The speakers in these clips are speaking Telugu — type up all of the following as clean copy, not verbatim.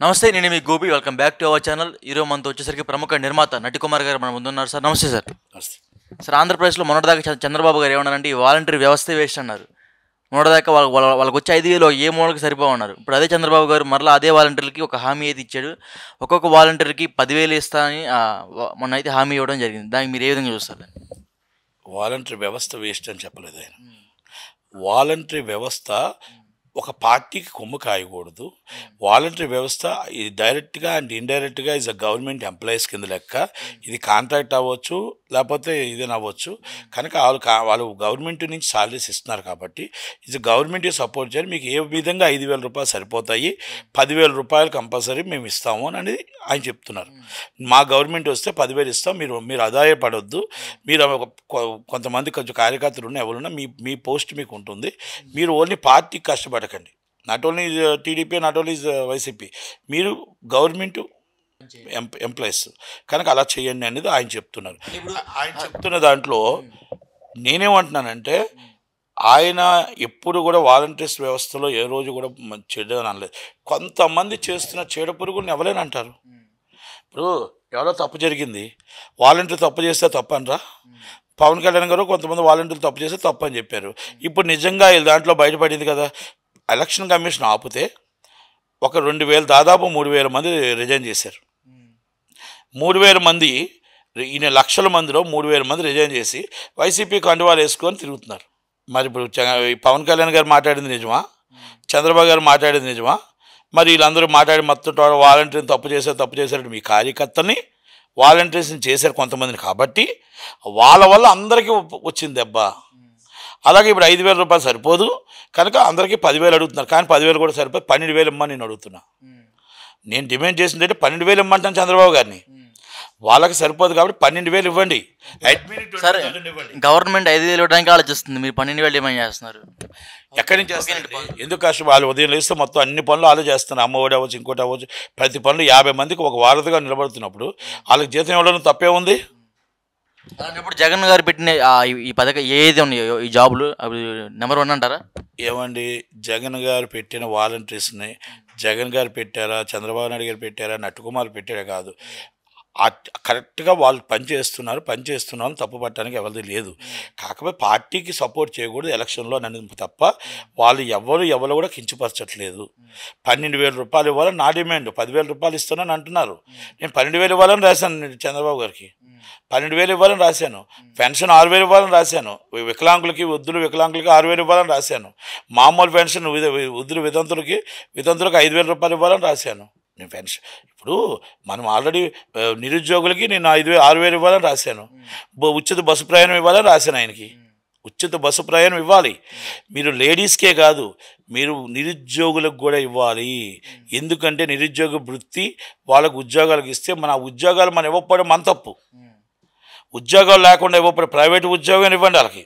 నమస్తే, నేను మీ Gopi. Welcome back to our channel. ఈరోజు మనతో వచ్చేసరికి ప్రముఖ నిర్మాత నటికుమార్ గారు మన ముందున్నారు. సార్ నమస్తే. సార్ సార్ ఆంధ్రప్రదేశ్లో మొన్నటిదాకా చంద్రబాబు గారు ఏమన్నారంటే ఈ వాలంటీర్ వ్యవస్థ వేస్ట్ అన్నారు. మొన్నటిదాకా వాళ్ళకి వచ్చే 5,000 ఏ మూలకి సరిపోవన్నారు. ఇప్పుడు అదే చంద్రబాబు గారు మరలా అదే వాలంటీర్లకి ఒక హామీ అయితే ఇచ్చాడు. ఒక్కొక్క వాలంటీర్కి 10,000 ఇస్తా అని మొన్న అయితే హామీ ఇవ్వడం జరిగింది. దానికి మీరు ఏ విధంగా చూస్తారు? వాలంటరీ వ్యవస్థ వేస్ట్ అని చెప్పలేదు ఆయన. వాలంటరీ వ్యవస్థ ఒక పార్టీకి కొమ్ము కాయకూడదు. వాలంటరీ వ్యవస్థ ఇది డైరెక్ట్గా అండ్ ఇండైరెక్ట్గా ఈజ్ అ గవర్నమెంట్ ఎంప్లాయీస్ కింద లెక్క. ఇది కాంట్రాక్ట్ అవ్వచ్చు, లేకపోతే ఇదేనా అవ్వచ్చు. కనుక వాళ్ళు గవర్నమెంట్ నుంచి సాలరీస్ ఇస్తున్నారు కాబట్టి ఇది గవర్నమెంట్ సపోర్ట్ చేయాలి. మీకు ఏ విధంగా 5,000 రూపాయలు సరిపోతాయి, 10,000 రూపాయలు కంపల్సరీ మేము ఇస్తాము అని అనేది ఆయన చెప్తున్నారు. మా గవర్నమెంట్ వస్తే 10,000 ఇస్తాం, మీరు ఆదాయపడొద్దు. మీరు కొంతమంది కొంచెం కార్యకర్తలు ఉన్న ఎవరున్నా మీ పోస్ట్ మీకు ఉంటుంది. మీరు ఓన్లీ పార్టీకి కష్టపడకండి. Not only TDP, not only YCP, మీరు గవర్నమెంట్ ఎంప్లాయీస్ కనుక అలా చేయండి అనేది ఆయన చెప్తున్నారు. ఆయన చెప్తున్న దాంట్లో నేనేమంటున్నానంటే ఆయన ఎప్పుడు కూడా వాలంటీర్స్ వ్యవస్థలో ఏ రోజు కూడా చెడు అని అనలేదు. కొంతమంది చేస్తున్న చెడ పురుగుని ఎవరైనా అంటారు. ఇప్పుడు ఎవరో తప్పు జరిగింది, వాలంటీర్ తప్పు చేస్తే తప్పు అనరా? పవన్ కళ్యాణ్ గారు కొంతమంది వాలంటీర్లు తప్పు చేస్తే తప్పు అని చెప్పారు. ఇప్పుడు నిజంగా దాంట్లో బయటపడింది కదా. ఎలక్షన్ కమిషన్ ఆపితే ఒక 2,000 దాదాపు 3,000 మంది రిజైన్ చేశారు. 3,000 మంది, ఈయన లక్షల మందిలో 3,000 మంది రిజైన్ చేసి వైసీపీ కండువాలు వేసుకొని తిరుగుతున్నారు. మరి ఇప్పుడు పవన్ కళ్యాణ్ గారు మాట్లాడింది నిజమా? చంద్రబాబు గారు మాట్లాడింది నిజమా? మరి వీళ్ళందరూ మాట్లాడి మొత్తం వాలంటీర్ని తప్పు చేశారు. మీ కార్యకర్తల్ని వాలంటీర్స్ని చేశారు కొంతమందిని. కాబట్టి వాళ్ళ వల్ల అందరికీ వచ్చింది దెబ్బ. అలాగే ఇప్పుడు 5,000 రూపాయలు సరిపోదు కనుక అందరికీ 10,000 అడుగుతున్నారు. కానీ 10,000 కూడా సరిపోదు, 12,000 ఇమ్మని నేను అడుగుతున్నా. నేను డిమాండ్ చేసింది అంటే 12,000 ఇమ్మంటాను చంద్రబాబు గారిని. వాళ్ళకి సరిపోదు కాబట్టి 12,000 ఇవ్వండి. సరే, గవర్నమెంట్ 5,000 ఇవ్వడానికి ఆలోచిస్తుంది, మీరు 12,000 ఏమని చేస్తున్నారు? ఎక్కడి నుంచి చేస్తారు? ఎందుకు కష్టం? వాళ్ళు ఉదయం లేస్తే మొత్తం అన్ని పనులు వాళ్ళు చేస్తున్నారు. అమ్మఒడి అవ్వచ్చు, ఇంకోటి అవ్వచ్చు, ప్రతి పనులు 50 మందికి ఒక వారధిగా నిలబడుతున్నప్పుడు వాళ్ళకి జీతం ఇవ్వడం తప్పే ఉంది. ఇప్పుడు జగన్ గారు పెట్టిన ఈ పథకం ఏది ఉన్నాయో ఈ జాబులు అవి నెంబర్ 1 అంటారా? ఏమండి, జగన్ గారు పెట్టిన వాలంటీర్స్ని జగన్ గారు పెట్టారా, చంద్రబాబు నాయుడు గారు పెట్టారా, నట్టుకుమార్ పెట్టారా కాదు. కరెక్ట్గా వాళ్ళు పనిచేస్తున్నారు తప్పు పట్టడానికి ఎవరిది లేదు. కాకపోతే పార్టీకి సపోర్ట్ చేయకూడదు ఎలక్షన్లో అనేది తప్ప వాళ్ళు ఎవరు కూడా కించపరచట్లేదు. 12,000 రూపాయలు ఇవ్వాలని నా డిమాండ్. 10,000 రూపాయలు ఇస్తున్నాను అంటున్నారు. నేను 12,000 ఇవ్వాలని రాశాను చంద్రబాబు గారికి. 12,000 ఇవ్వాలని రాశాను. పెన్షన్ 6,000 ఇవ్వాలని రాశాను. వికలాంగులకి 6,000 ఇవ్వాలని రాశాను. మామూలు పెన్షన్ వితంతులకు 5,000 రూపాయలు ఇవ్వాలని రాశాను. నేను పెన్షన్ ఇప్పుడు మనం ఆల్రెడీ నిరుద్యోగులకి నేను 6,000 ఇవ్వాలని రాశాను. ఉచిత బస్సు ప్రయాణం ఇవ్వాలని రాశాను ఆయనకి. ఉచిత బస్సు ప్రయాణం ఇవ్వాలి. మీరు లేడీస్కే కాదు, మీరు నిరుద్యోగులకు కూడా ఇవ్వాలి. ఎందుకంటే నిరుద్యోగ వృత్తి వాళ్ళకు ఉద్యోగాలకు ఇస్తే మన ఉద్యోగాలు మనం ఇవ్వకపోవడం మన తప్పు. ఉద్యోగాలు లేకుండా ఇవ్వకపోతే ప్రైవేట్ ఉద్యోగం ఇవ్వండి. వాళ్ళకి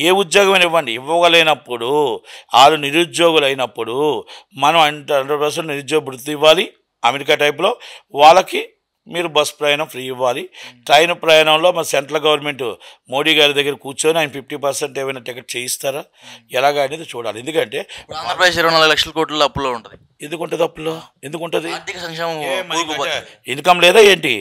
ఏ ఉద్యోగం ఇవ్వండి. ఇవ్వగలేనప్పుడు వాళ్ళు నిరుద్యోగులు అయినప్పుడు మనం 100% నిరుద్యోగ వృత్తి ఇవ్వాలి. అమెరికా టైప్లో వాళ్ళకి మీరు బస్ ప్రయాణం ఫ్రీ ఇవ్వాలి. ట్రైన్ ప్రయాణంలో మన సెంట్రల్ గవర్నమెంట్ మోడీ గారి దగ్గర కూర్చొని ఆయన 50% ఏమైనా టికెట్ చేయిస్తారా ఎలాగా అనేది చూడాలి. ఎందుకంటే ఆంధ్రప్రదేశ్ 24 లక్షల కోట్ల అప్పులో ఉంటుంది. ఎందుకుంటుంది అప్పులో? ఎందుకుంటుంది? ఆర్థిక సంక్షేమం ఇన్కమ్ లేదా ఏంటి?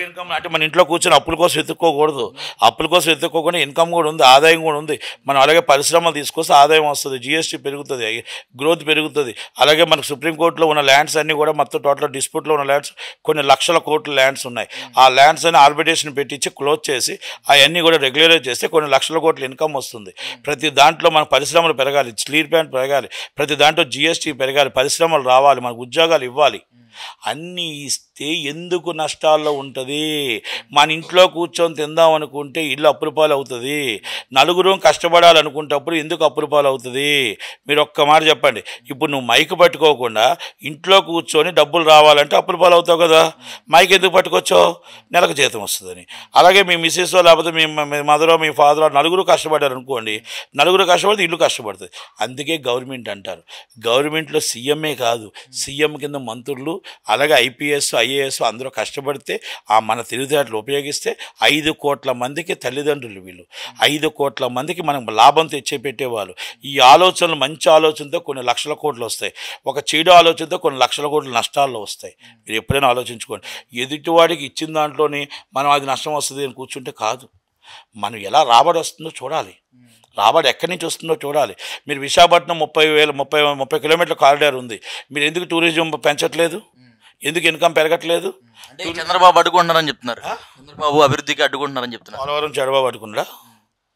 ఇన్కమ్ అంటే మన ఇంట్లో కూర్చొని అప్పుల కోసం ఎత్తుక్కోకూడదు. అప్పుల కోసం ఎత్తుక్కోకుండా ఇన్కమ్ కూడా ఉంది, ఆదాయం కూడా ఉంది. మనం అలాగే పరిశ్రమలు తీసుకొస్తే ఆదాయం వస్తుంది, జిఎస్టీ పెరుగుతుంది, గ్రోత్ పెరుగుతుంది. అలాగే మనకు సుప్రీంకోర్టులో ఉన్న ల్యాండ్స్ అన్నీ కూడా మొత్తం టోటల్ డిస్ప్యూట్లో ఉన్న ల్యాండ్స్ కొన్ని లక్షల కోట్ల ల్యాండ్స్ ఉన్నాయి. ఆ ల్యాండ్స్ అని ఆర్బిట్రేషన్ పెట్టించి క్లోజ్ చేసి అవన్నీ కూడా రెగ్యులరైజ్ చేస్తే కొన్ని లక్షల కోట్ల ఇన్కమ్ వస్తుంది. ప్రతి దాంట్లో మన పరిశ్రమలు పెరగాలి, స్టీల్ ప్లాంట్ పెరగాలి, ప్రతి దాంట్లో జిఎస్టీ పెరగాలి, పరిశ్రమలు రావాలి, మనకు ఉద్యోగాలు ఇవ్వాలి. అన్నీ ఇస్తే ఎందుకు నష్టాల్లో ఉంటుంది? మన ఇంట్లో కూర్చొని తిందాం అనుకుంటే ఇల్లు అప్పుల పాలు అవుతుంది. నలుగురు కష్టపడాలనుకుంటప్పుడు ఎందుకు అప్పుల పాలు అవుతుంది? మీరు ఒక్క మాట చెప్పండి. ఇప్పుడు నువ్వు మైక్ పట్టుకోకుండా ఇంట్లో కూర్చొని డబ్బులు రావాలంటే అప్పుల పాలు అవుతావు కదా. మైక్ ఎందుకు పట్టుకొచ్చావు? నెలకు జీతం వస్తుందని. అలాగే మీ మిస్సెస్ లేకపోతే మీ మదరో మీ ఫాదరో నలుగురు కష్టపడ్డారు అనుకోండి, నలుగురు కష్టపడితే ఇల్లు కష్టపడుతుంది. అందుకే గవర్నమెంట్ అంటారు. గవర్నమెంట్లో సీఎం సీఎంఏ కాదు, సీఎం కింద మంత్రులు అలాగే ఐపీఎస్ ఐఏఎస్ అందరూ కష్టపడితే మన తెలివితేటలు ఉపయోగిస్తే 5 కోట్ల మందికి తల్లిదండ్రులు వీళ్ళు. 5 కోట్ల మందికి మనం లాభం తెచ్చే పెట్టేవాళ్ళు. ఈ ఆలోచనలు మంచి ఆలోచనతో కొన్ని లక్షల కోట్లు వస్తాయి, ఒక చెడు ఆలోచనతో కొన్ని లక్షల కోట్ల నష్టాల్లో వస్తాయి. మీరు ఎప్పుడైనా ఆలోచించుకోండి. ఎదుటివాడికి ఇచ్చిన దాంట్లోనే మనం అది నష్టం వస్తుంది అని కూర్చుంటే కాదు. మనం ఎలా రాబడి వస్తుందో చూడాలి, రాబడి ఎక్కడి నుంచి వస్తుందో చూడాలి. మీరు విశాఖపట్నం 30 కిలోమీటర్ల కారిడార్ ఉంది, మీరు ఎందుకు టూరిజం పెంచట్లేదు? ఎందుకు ఇన్కమ్ పెరగట్లేదు? అంటే చంద్రబాబు అడ్డుకుంటున్నారని చెప్తున్నారు, చంద్రబాబు అభివృద్ధికి అడ్డుకుంటున్నారని చెప్తున్నారు. పోలవరం చంద్రబాబు అడ్డుకున్నాడా?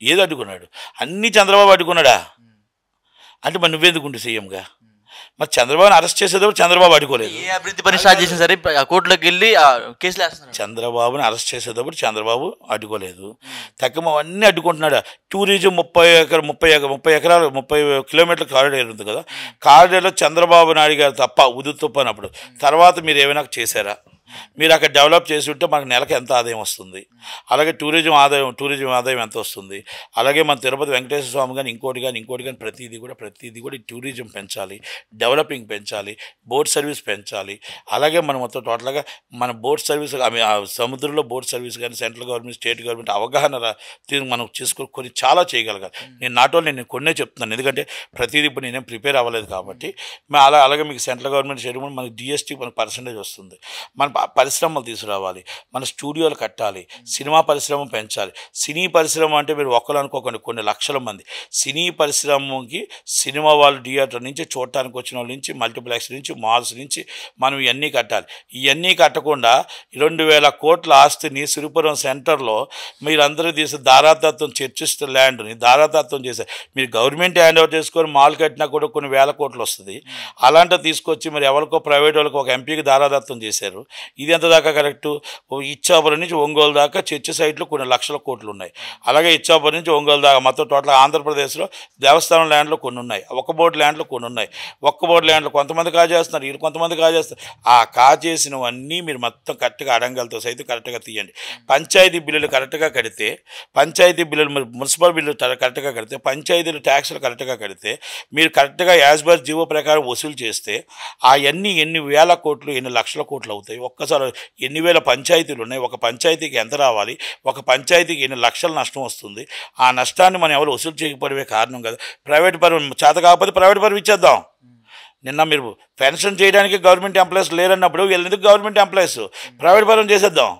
ఏది అడ్డుకున్నాడు? అన్నీ చంద్రబాబు అడ్డుకున్నాడా? అంటే మరి నువ్వెందుకుంటు సీఎంగా? మరి చంద్రబాబుని అరెస్ట్ చేసేటప్పుడు చంద్రబాబు అడ్డుకోలేదు. ఏ అభివృద్ధి పని స్టార్ట్ చేసినా సరే కోర్టులోకి వెళ్ళి కేసులు వేస్తున్నారు. చంద్రబాబుని అరెస్ట్ చేసేటప్పుడు చంద్రబాబు అడ్డుకోలేదు. తక్కువ అన్నీ అడ్డుకుంటున్నాడు. టూరిజం 30 కిలోమీటర్ల కారిడార్ ఉంది కదా, కారిడార్లో చంద్రబాబు నాయుడు గారు తప్ప ఉదుతుప్పనప్పుడు తర్వాత మీరు ఏమైనా చేశారా? మీరు అక్కడ డెవలప్ చేసి ఉంటే మనకు నెలకు ఎంత ఆదాయం వస్తుంది, అలాగే టూరిజం ఆదాయం ఎంత వస్తుంది, అలాగే మన తిరుపతి వెంకటేశ్వర స్వామి కానీ ఇంకోటి కానీ ప్రతిదీ కూడా ఈ టూరిజం పెంచాలి, డెవలపింగ్ పెంచాలి, బోట్ సర్వీస్ పెంచాలి. అలాగే మనం మొత్తం టోటల్గా మన బోట్ సర్వీస్ సముద్రంలో బోట్ సర్వీస్ కానీ సెంట్రల్ గవర్నమెంట్ స్టేట్ గవర్నమెంట్ అవగాహన మనం చేసుకొని కొన్ని చాలా చేయగలగాలి. నేను కొన్నే చెప్తున్నాను, ఎందుకంటే ప్రతిదీ ఇప్పుడు నేనేం ప్రిపేర్ అవ్వలేదు కాబట్టి. అలాగే మీకు సెంట్రల్ గవర్నమెంట్ స్టేట్ మనకి జిఎస్టీ మనకు పర్సంటేజ్ వస్తుంది. మన పరిశ్రమలు తీసుకురావాలి, మన స్టూడియోలు కట్టాలి, సినిమా పరిశ్రమ పెంచాలి. సినీ పరిశ్రమ అంటే మీరు ఒక్కరు అనుకోకండి, కొన్ని లక్షల మంది సినీ పరిశ్రమకి సినిమా వాళ్ళు థియేటర్ నుంచి చూడటానికి వచ్చిన వాళ్ళ నుంచి మల్టీప్లెక్స్ నుంచి మాల్స్ నుంచి మనం ఇవన్నీ కట్టాలి. ఇవన్నీ కట్టకుండా 2000 కోట్ల ఆస్తిని సిరిపురం సెంటర్లో మీరందరూ తీసి దారాదత్తం చర్చిస్తున్న ల్యాండ్ని దారాదత్తం చేశారు. మీరు గవర్నమెంట్ హ్యాండ్ ఓవర్ చేసుకొని మాల్ కట్టినా కూడా కొన్ని వేల కోట్లు వస్తుంది. అలాంటివి తీసుకొచ్చి మరి ఎవరికో ప్రైవేట్ వాళ్ళకి ఒక ఎంపీకి దారాదత్తం చేశారు. ఇది ఎంత దాకా కరెక్టు? ఇచ్చాపురం నుంచి ఒంగోలు దాకా చర్చి సైట్లో కొన్ని లక్షల కోట్లు ఉన్నాయి. అలాగే ఇచ్చాపురం నుంచి ఒంగోలు దాకా మొత్తం టోటల్ ఆంధ్రప్రదేశ్లో దేవస్థానం ల్యాండ్లో కొన్ని ఉన్నాయి, ఒక్క బోర్డు ల్యాండ్లో కొన్ని ఉన్నాయి. ఒక్క బోర్డు ల్యాండ్లో కొంతమంది కాజేస్తున్నారు, వీళ్ళు కొంతమంది కాజేస్తారు. ఆ కాజేసినవన్నీ మీరు మొత్తం కరెక్ట్గా అడంగలతో సైతం కరెక్ట్గా తీయండి. పంచాయతీ బిల్లులు కరెక్ట్గా కడితే, పంచాయతీ బిల్లులు మున్సిపల్ బిల్లు కరెక్ట్గా కడితే, పంచాయతీలు ట్యాక్సులు కరెక్ట్గా కడితే, మీరు కరెక్ట్గా యాజ్ పర్ జీవో ప్రకారం వసూలు చేస్తే అవన్నీ ఎన్ని వేల కోట్లు ఎన్ని లక్షల కోట్లు అవుతాయి. ఒక్కసారి ఎన్ని వేల పంచాయతీలు ఉన్నాయి, ఒక పంచాయతీకి ఎంత రావాలి, ఒక పంచాయతీకి ఎన్ని లక్షల నష్టం వస్తుంది. ఆ నష్టాన్ని మనం ఎవరు వసూలు చేయకపోవడమే కారణం కదా. ప్రైవేట్ పరం చేత కాకపోతే ప్రైవేట్ పరం ఇచ్చేద్దాం. నిన్న మీరు పెన్షన్ చేయడానికి గవర్నమెంట్ ఎంప్లాయీస్ లేరన్నప్పుడు వీళ్ళెందుకు గవర్నమెంట్ ఎంప్లాయీస్ ప్రైవేట్ పరం చేసేద్దాం.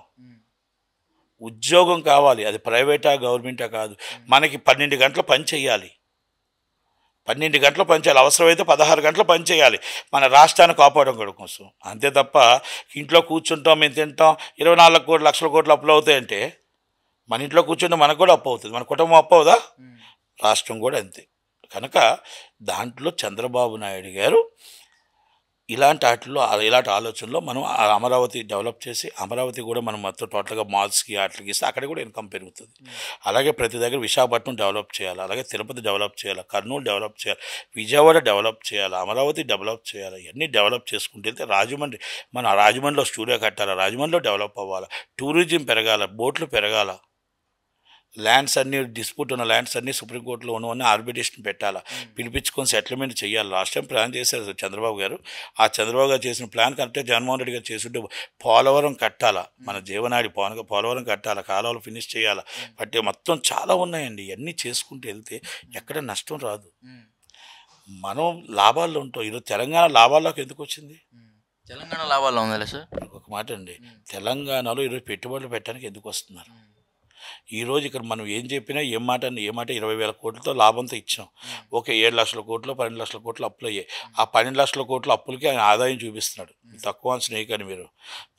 ఉద్యోగం కావాలి, అది ప్రైవేటా గవర్నమెంటా కాదు. మనకి 12 గంటలు పని చేయాలి, 12 గంటలు పనిచేయాలి, అవసరమైతే 16 గంటలు పనిచేయాలి మన రాష్ట్రాన్ని కాపాడడం కోసం. అంతే తప్ప ఇంట్లో కూర్చుంటాం, మేము తింటాం, 24 లక్షల కోట్లు అప్పులు అవుతాయంటే మన ఇంట్లో కూర్చుంటే మనకు కూడా అప్పు అవుతుంది, మన కుటుంబం అప్పు అవుదా? రాష్ట్రం కూడా అంతే. కనుక దాంట్లో చంద్రబాబు నాయుడు గారు ఇలాంటి ఆలోచనలో మనం అమరావతి డెవలప్ చేసి, అమరావతి కూడా మనం మొత్తం టోటల్గా మాల్స్కి వాటికి ఇస్తే అక్కడ కూడా ఇన్కమ్ పెరుగుతుంది. అలాగే ప్రతి దగ్గర విశాఖపట్నం డెవలప్ చేయాలి, అలాగే తిరుపతి డెవలప్ చేయాలి, కర్నూలు డెవలప్ చేయాలి, విజయవాడ డెవలప్ చేయాలి, అమరావతి డెవలప్ చేయాలి. ఇవన్నీ డెవలప్ చేసుకుంటే వెళ్తే రాజమండ్రిలో స్టూడియో కట్టాలి, రాజమండ్రిలో డెవలప్ అవ్వాలి, టూరిజం పెరగాల, బోట్లు పెరగాల, ల్యాండ్స్ అన్నీ డిస్ప్యూట్ ఉన్న ల్యాండ్స్ అన్నీ సుప్రీంకోర్టులో ఉన్నవన్నీ ఆర్బిట్రేషన్ పెట్టాలా, పిలిపించుకొని సెటిల్మెంట్ చేయాలి. లాస్ట్ టైం ప్లాన్ చేశారు చంద్రబాబు గారు. ఆ చంద్రబాబు గారు చేసిన ప్లాన్ కరెక్టే జగన్మోహన్ రెడ్డి గారు చేస్తుంటే పోలవరం కట్టాలా, మన జీవనాడి పోలవరం కట్టాలా, కాలువలు ఫినిష్ చేయాలా, బట్టి మొత్తం చాలా ఉన్నాయండి. ఇవన్నీ చేసుకుంటూ వెళ్తే ఎక్కడ నష్టం రాదు, మనం లాభాల్లో ఉంటాం. ఈరోజు తెలంగాణ లాభాల్లోకి ఎందుకు వచ్చింది? తెలంగాణ లాభాల్లో ఉందా సార్? ఒక మాట అండి, తెలంగాణలో ఈరోజు పెట్టుబడులు పెట్టడానికి ఎందుకు వస్తున్నారు? ఈరోజు ఇక్కడ మనం ఏం చెప్పినా ఏ మాట 20,000 కోట్లతో లాభంతో ఇచ్చాం. ఓకే, 7 లక్షల కోట్లు 12 లక్షల కోట్లు అప్పులు అయ్యాయి. ఆ 12 లక్షల కోట్ల అప్పులకి ఆయన ఆదాయం చూపిస్తున్నాడు. తక్కువ అంచనా కానీ మీరు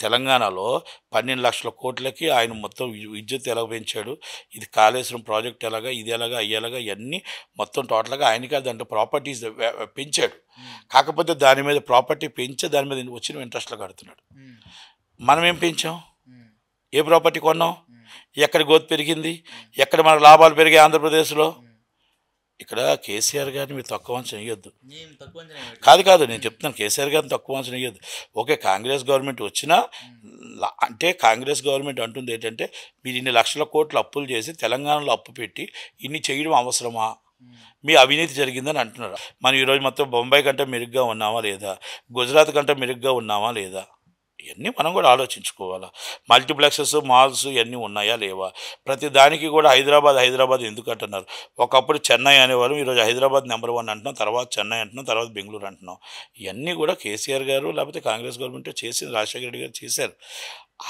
తెలంగాణలో 12 లక్షల కోట్లకి ఆయన మొత్తం విద్యుత్ ఎలా పెంచాడు, ఇది కాళేశ్వరం ప్రాజెక్ట్ ఎలాగా, ఇది ఎలాగా అయ్యేలాగా ఇవన్నీ మొత్తం టోటల్గా ఆయనకి దాంట్లో ప్రాపర్టీస్ పెంచాడు. కాకపోతే దాని మీద ప్రాపర్టీ పెంచి దాని మీద వచ్చిన ఇంట్రెస్ట్లో కడుతున్నాడు. మనం ఏం పెంచాం? ఏ ప్రాపర్టీ కొన్నాం? ఎక్కడ గ్రోత్ పెరిగింది? ఎక్కడ మన లాభాలు పెరిగాయి ఆంధ్రప్రదేశ్లో? ఇక్కడ కేసీఆర్ గారిని మీరు తక్కువ అంచనా వేయొద్దు. కాదు నేను చెప్తున్నాను, కేసీఆర్ గారిని తక్కువ అంచనా వేయొద్దు. ఓకే, కాంగ్రెస్ గవర్నమెంట్ వచ్చినా అంటే కాంగ్రెస్ గవర్నమెంట్ అంటుంది ఏంటంటే మీరు ఇన్ని లక్షల కోట్లు అప్పులు చేసి తెలంగాణలో అప్పు పెట్టి ఇన్ని చేయడం అవసరమా? మీ అవినీతి జరిగిందని అంటున్నారు. మనం ఈరోజు మొత్తం బొంబాయి కంటే మెరుగ్గా ఉన్నామా లేదా, గుజరాత్ కంటే మెరుగ్గా ఉన్నామా లేదా, ఇవన్నీ మనం కూడా ఆలోచించుకోవాలా. మల్టీప్లెక్సెస్ మాల్స్ ఇవన్నీ ఉన్నాయా లేవా, ప్రతి దానికి కూడా హైదరాబాద్ ఎందుకు అంటున్నారు. ఒకప్పుడు చెన్నై అనేవారు, ఈరోజు హైదరాబాద్ నెంబర్ 1 అంటున్నాం, తర్వాత చెన్నై అంటున్నాం, తర్వాత బెంగళూరు అంటున్నాం. ఇవన్నీ కూడా కేసీఆర్ గారు లేకపోతే కాంగ్రెస్ గవర్నమెంట్ చేసింది, రాజశేఖర రెడ్డి గారు చేశారు.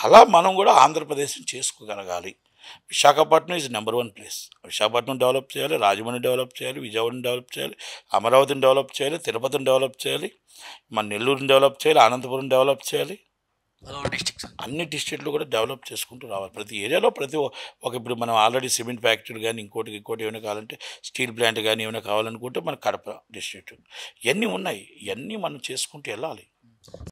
అలా మనం కూడా ఆంధ్రప్రదేశ్ని చేసుకోగలగాలి. Visakhapatnam is number 1 place. Visakhapatnam develop చేయాలి, రాజమండ్రి డెవలప్ చేయాలి, విజయవాడని డెవలప్ చేయాలి, అమరావతిని డెవలప్ చేయాలి, తిరుపతిని డెవలప్ చేయాలి, మన నెల్లూరుని డెవలప్ చేయాలి, అనంతపురం డెవలప్ చేయాలి. అన్ని డిస్ట్రిక్ట్లు కూడా డెవలప్ చేసుకుంటూ రావాలి. ప్రతి ఏరియాలో ఒక ఇప్పుడు మనం ఆల్రెడీ సిమెంట్ ఫ్యాక్టరీ కానీ ఇంకోటి ఏమైనా కావాలంటే స్టీల్ ప్లాంట్ కానీ ఏమైనా కావాలనుకుంటే మన కడప డిస్ట్రిక్ట్, ఇవన్నీ ఉన్నాయి. ఇవన్నీ మనం చేసుకుంటూ వెళ్ళాలి.